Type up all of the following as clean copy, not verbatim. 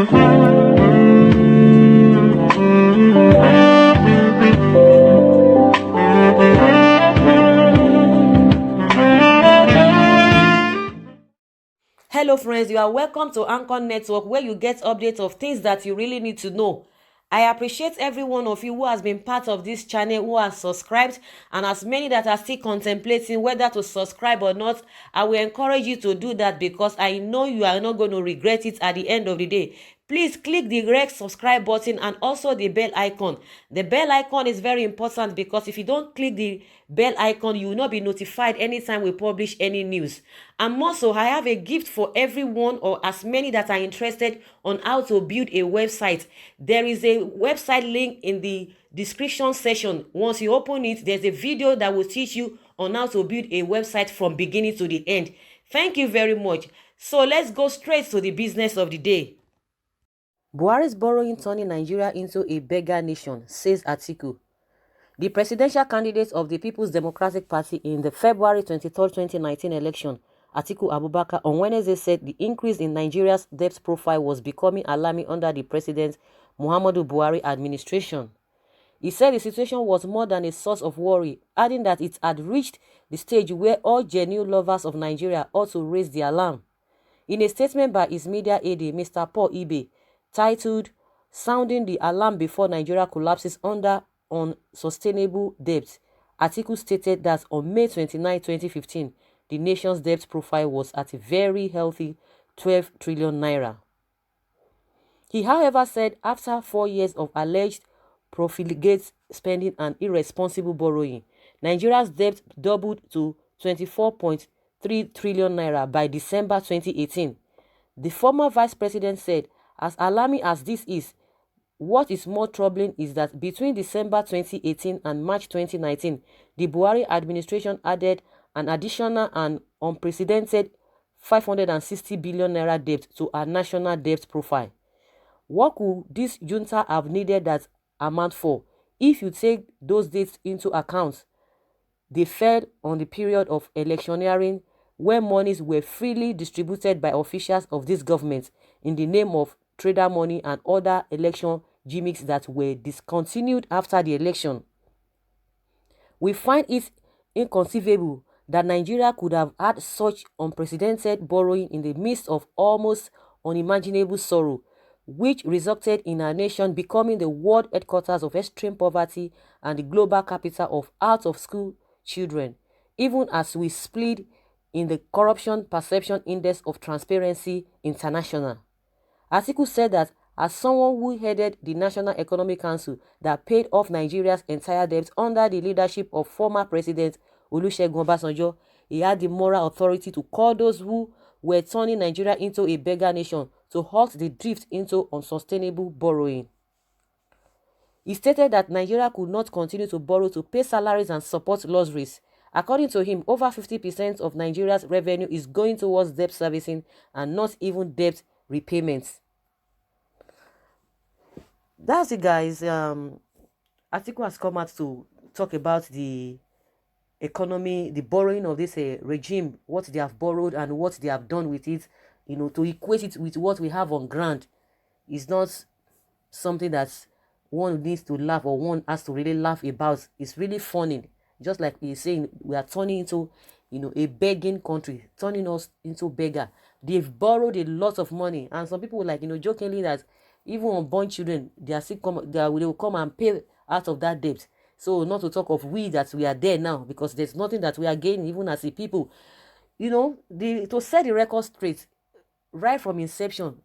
Hello friends, you are welcome to Anchor Network, where you get updates of things that you really need to know. I appreciate every one of you who has been part of this channel, who has subscribed, and as many that are still contemplating whether to subscribe or not. I will encourage you to do that because I know you are not going to regret it at the end of the day. Please click the red subscribe button and also the bell icon. The bell icon is very important because if you don't click the bell icon, you will not be notified anytime we publish any news. And also, I have a gift for everyone or as many that are interested on how to build a website. There is a website link in the description section. Once you open it, there's a video that will teach you on how to build a website from beginning to the end. Thank you very much. So let's go straight to the business of the day. Buhari's borrowing turning Nigeria into a beggar nation, says Atiku. The presidential candidate of the People's Democratic Party in the February 23, 2019 election, Atiku Abubakar, on Wednesday said the increase in Nigeria's debt profile was becoming alarming under the President Muhammadu Buhari administration. He said the situation was more than a source of worry, adding that it had reached the stage where all genuine lovers of Nigeria ought to raise the alarm. In a statement by his media aide, Mr. Paul Ibe, titled "Sounding the Alarm Before Nigeria Collapses Under Unsustainable Debt," Atiku stated that on May 29, 2015, the nation's debt profile was at a very healthy 12 trillion naira. He, however, said after 4 years of alleged profligate spending and irresponsible borrowing, Nigeria's debt doubled to 24.3 trillion naira by December 2018. The former vice president said, as alarming as this is, what is more troubling is that between December 2018 and March 2019, the Buhari administration added an additional and unprecedented 560 billion naira debt to our national debt profile. What could this junta have needed that amount for? If you take those dates into account, they fell on the period of electioneering when monies were freely distributed by officials of this government in the name of trader money and other election gimmicks that were discontinued after the election. We find it inconceivable that Nigeria could have had such unprecedented borrowing in the midst of almost unimaginable sorrow, which resulted in our nation becoming the world headquarters of extreme poverty and the global capital of out-of-school children, even as we split in the Corruption Perception Index of Transparency International. Atiku said that as someone who headed the National Economic Council that paid off Nigeria's entire debt under the leadership of former President Olusegun Obasanjo, he had the moral authority to call those who were turning Nigeria into a beggar nation to halt the drift into unsustainable borrowing. He stated that Nigeria could not continue to borrow to pay salaries and support luxuries. According to him, over 50% of Nigeria's revenue is going towards debt servicing and not even debt repayments. That's it, guys. Atiku has come out to talk about the economy, the borrowing of this regime, what they have borrowed and what they have done with it. To equate it with what we have on ground is not something that one needs to laugh or one has to really laugh about. It's really funny. Just like he's saying, we are turning into, a begging country, turning us into beggar. They've borrowed a lot of money, and some people like, jokingly that even unborn children, they will come and pay out of that debt. So not to talk of we that we are there now, because there's nothing that we are gaining even as a people. To set the record straight, right from inception,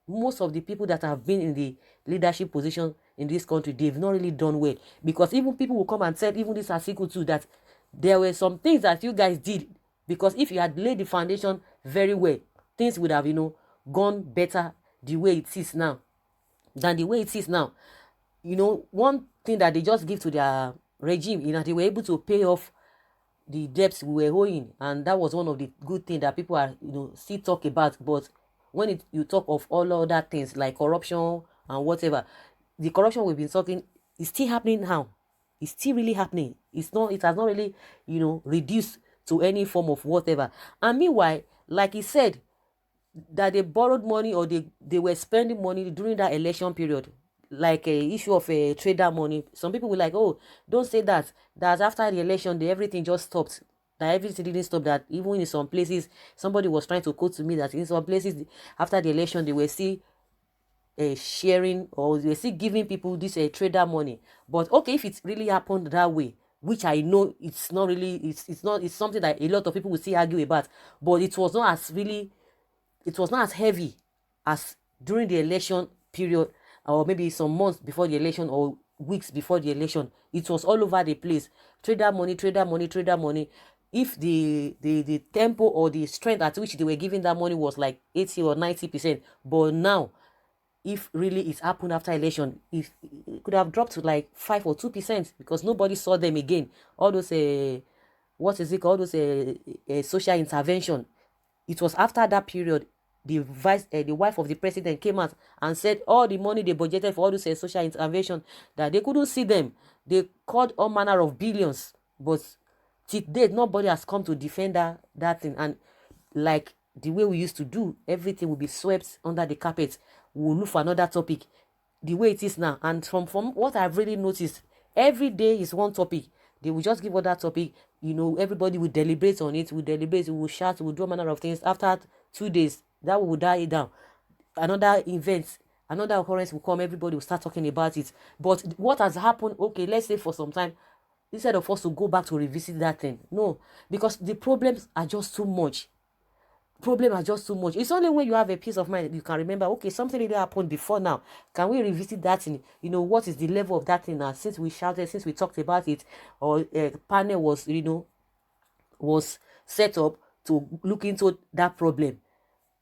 most of the people that have been in the leadership position in this country, they've not really done well. Because even people will come and tell even this Atiku too that there were some things that you guys did. Because if you had laid the foundation very well, things would have, gone better the way it is now than the way it is now. One thing that they just give to their regime, they were able to pay off the debts we were owing, and that was one of the good things that people are, still talk about. But when you talk of all other things like corruption and whatever, the corruption we've been talking is still happening now. It's still really happening. It has not really, reduced to any form of whatever. And meanwhile, like he said, that they borrowed money, or they were spending money during that election period, like a issue of a trader money. Some people were like, oh, don't say that, that after the election everything just stopped, that everything didn't stop, that even in some places, somebody was trying to quote to me that in some places after the election they were still sharing, or they were still giving people this trader money. But okay, if it really happened that way, which I know it's not really, it's not, it's something that a lot of people will still argue about, but it was not as really, it was not as heavy as during the election period, or maybe some months before the election, or weeks before the election. It was all over the place. Trader money, trader money, trader money. If the tempo or the strength at which they were giving that money was like 80 or 90%, but now, if really it happened after election, if it could have dropped to like 5 or 2%, because nobody saw them again. All those what is it called, those social intervention. It was after that period the wife of the president came out and said all the money they budgeted for all those social intervention, that they couldn't see them. They called all manner of billions, but till date nobody has come to defend that thing. And like the way we used to do, everything will be swept under the carpet. We'll look for another topic. The way it is now, and from what I've really noticed, every day is one topic. They will just give us that topic, everybody will deliberate on it, will deliberate, will shout, will do a manner of things. After 2 days, that will die down. Another event, another occurrence will come, everybody will start talking about it. But what has happened, okay, let's say for some time, instead of us to go back to revisit that thing, no, because the problems are just too much. It's only when you have a peace of mind you can remember, okay, something really happened before now. Can we revisit that thing? What is the level of that thing now? Since we shouted, since we talked about it, or a panel was set up to look into that problem.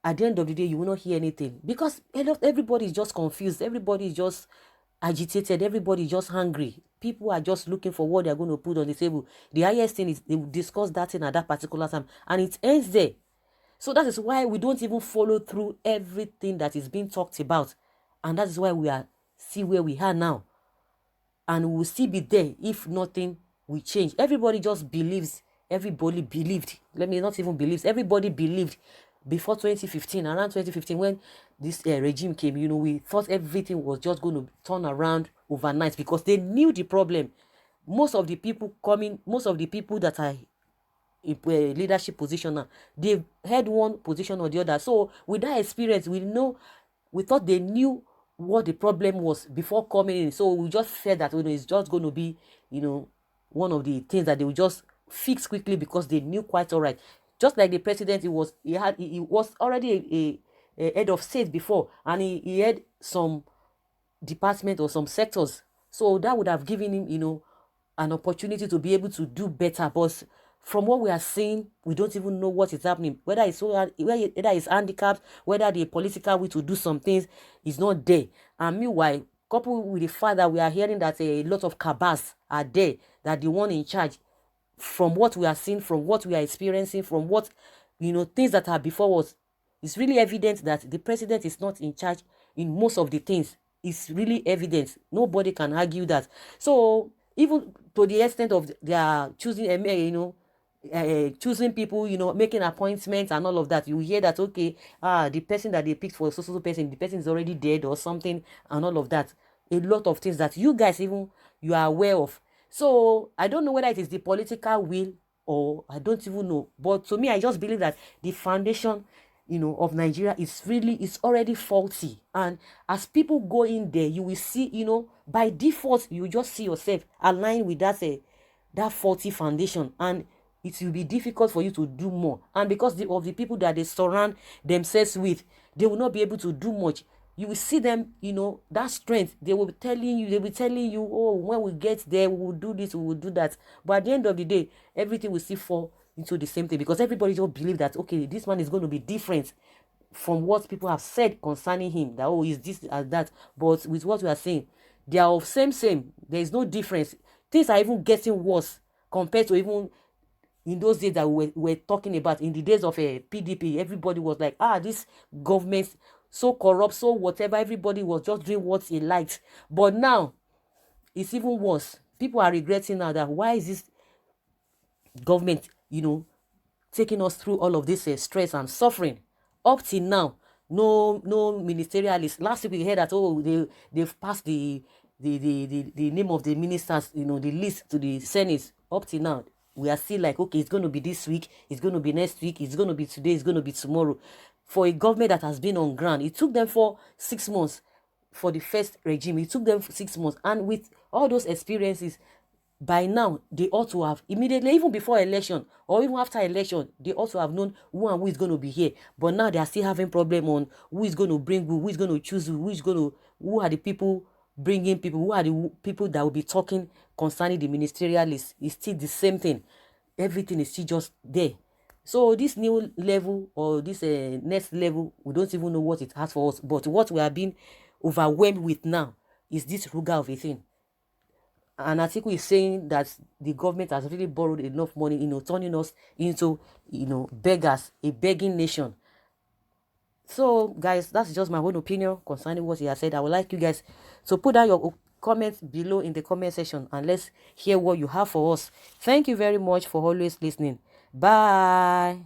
At the end of the day, you will not hear anything, because everybody is just confused. Everybody is just agitated. Everybody is just hungry. People are just looking for what they're going to put on the table. The highest thing is they will discuss that thing at that particular time, and it ends there. So that is why we don't even follow through everything that is being talked about. And that is why we are see where we are now. And we will still be there if nothing will change. Everybody just believes. Everybody believed. Let me not even believe. Everybody believed before 2015, around 2015, when this regime came, we thought everything was just going to turn around overnight, because they knew the problem. Most of the people that are a leadership position now, they've had one position or the other. So with that experience, we thought they knew what the problem was before coming in. So we just said that it's just going to be one of the things that they will just fix quickly, because they knew quite all right. Just like the president, he was already a head of state before, and he had some department or some sectors, so that would have given him an opportunity to be able to do better. But from what we are seeing, we don't even know what is happening, whether it's handicapped, whether the political will to do some things is not there. And meanwhile, coupled with the fact that we are hearing that a lot of cabals are there, that the one in charge, from what we are seeing, from what we are experiencing, from what things that are before us, it's really evident that the president is not in charge in most of the things. It's really evident. Nobody can argue that. So even to the extent of their choosing, choosing people, making appointments and all of that, you hear that, okay, the person that they picked for a social person, the person is already dead or something, and all of that. A lot of things that you guys even you are aware of. So I don't know whether it is the political will, or I don't even know. But to me, I just believe that the foundation of Nigeria is already faulty. And as people go in there, you will see, by default, you just see yourself aligned with that faulty foundation, and it will be difficult for you to do more. And because of the people that they surround themselves with, they will not be able to do much. You will see them, that strength. They will be telling you, oh, when we get there, we will do this, we will do that. But at the end of the day, everything will still fall into the same thing, because everybody just believe that, okay, this man is going to be different from what people have said concerning him, that, oh, is this and that. But with what we are saying, they are of same. There is no difference. Things are even getting worse compared to even in those days that we were talking about. In the days of a PDP, everybody was like, this government so corrupt, so whatever. Everybody was just doing what he liked. But now it's even worse. People are regretting now that, why is this government taking us through all of this stress and suffering? Up till now, no ministerialist. Last week we heard that, oh, they've passed the name of the ministers, the list to the Senate. Up till now, we are still like, okay, it's going to be this week, it's going to be next week, it's going to be today, it's going to be tomorrow. For a government that has been on ground, it took them for 6 months. For the first regime, it took them 6 months, and with all those experiences, by now they ought to have immediately, even before election or even after election, they ought to have known who is going to be here. But now they are still having problem on who is going to bring who is going to choose who are the people bringing people, who are the people that will be talking concerning the ministerialists. It's still the same thing. Everything is still just there. So this new level, or this next level, we don't even know what it has for us. But what we are being overwhelmed with now is this ruga of a thing. And Atiku is saying that the government has really borrowed enough money, turning us into, beggars, a begging nation. So, guys, that's just my own opinion concerning what he has said. I would like you guys to put down your comments below in the comment section, and let's hear what you have for us. Thank you very much for always listening. Bye.